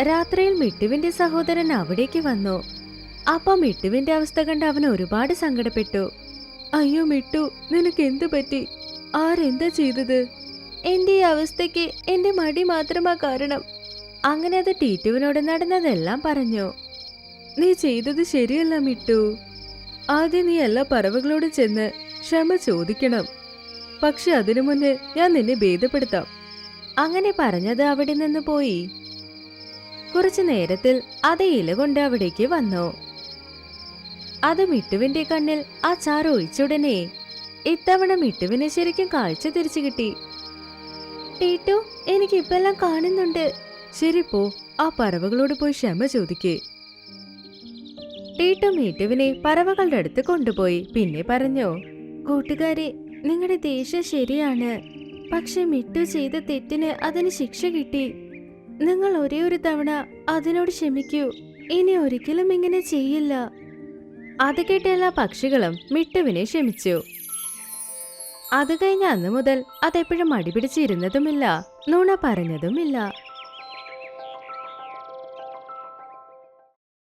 രാത്രിയിൽ മിട്ടുവിന്റെ സഹോദരൻ അവിടേക്ക് വന്നു. അപ്പൊ മിട്ടുവിന്റെ അവസ്ഥ കണ്ട് അവൻ ഒരുപാട് സങ്കടപ്പെട്ടു. അയ്യോ മിട്ടു, നിനക്ക് എന്തു പറ്റി? ആരെന്താ ചെയ്തത്? എന്റെ ഈ അവസ്ഥയ്ക്ക് എന്റെ മടി മാത്രമാ കാരണം. അങ്ങനെ അത് ടീറ്റുവിനോട് നടന്നതെല്ലാം പറഞ്ഞു. നീ ചെയ്തത് ശരിയല്ല മിട്ടു. ആദ്യം നീ എല്ലാ പറവകളോടും ചെന്ന് ക്ഷമ ചോദിക്കണം. പക്ഷെ അതിനു മുന്നേ ഞാൻ നിന്നെ ഭേദപ്പെടുത്താം. അങ്ങനെ പറഞ്ഞത് അവിടെ നിന്ന് പോയി. കുറച്ചു നേരത്തിൽ അതേ ഇല കൊണ്ട് അവിടേക്ക് വന്നു. അത് മിട്ടുവിന്റെ കണ്ണിൽ ആ ചാറ് ഒഴിച്ചുടനെ ഇത്തവണ മിട്ടുവിന് ശരിക്കും കാഴ്ച തിരിച്ചു കിട്ടി. ടീറ്റു, എനിക്കിപ്പെല്ലാം കാണുന്നുണ്ട്. ശരി പോ, ആ പറവകളോട് പോയി ക്ഷമ ചോദിക്കേ. ടീറ്റു മിട്ടുവിനെ പറവകളുടെ അടുത്ത് കൊണ്ടുപോയി. പിന്നെ പറഞ്ഞു, കൂട്ടുകാരെ, നിങ്ങളുടെ ദേഷ്യം ശരിയാണ്. പക്ഷെ മിട്ടു ചെയ്ത തെറ്റിന് അതിന് ശിക്ഷ കിട്ടി. നിങ്ങൾ ഒരേ ഒരു തവണ അതിനോട് ക്ഷമിക്കൂ. ഇനി ഒരിക്കലും ഇങ്ങനെ ചെയ്യില്ല. അത് കേട്ട എല്ലാ പക്ഷികളും മിട്ടുവിനെ ക്ഷമിച്ചു. അത് കഴിഞ്ഞ അന്ന് മുതൽ അതെപ്പോഴും മടിപിടിച്ചിരുന്നതുമില്ല, നുണ പറഞ്ഞതുമില്ല.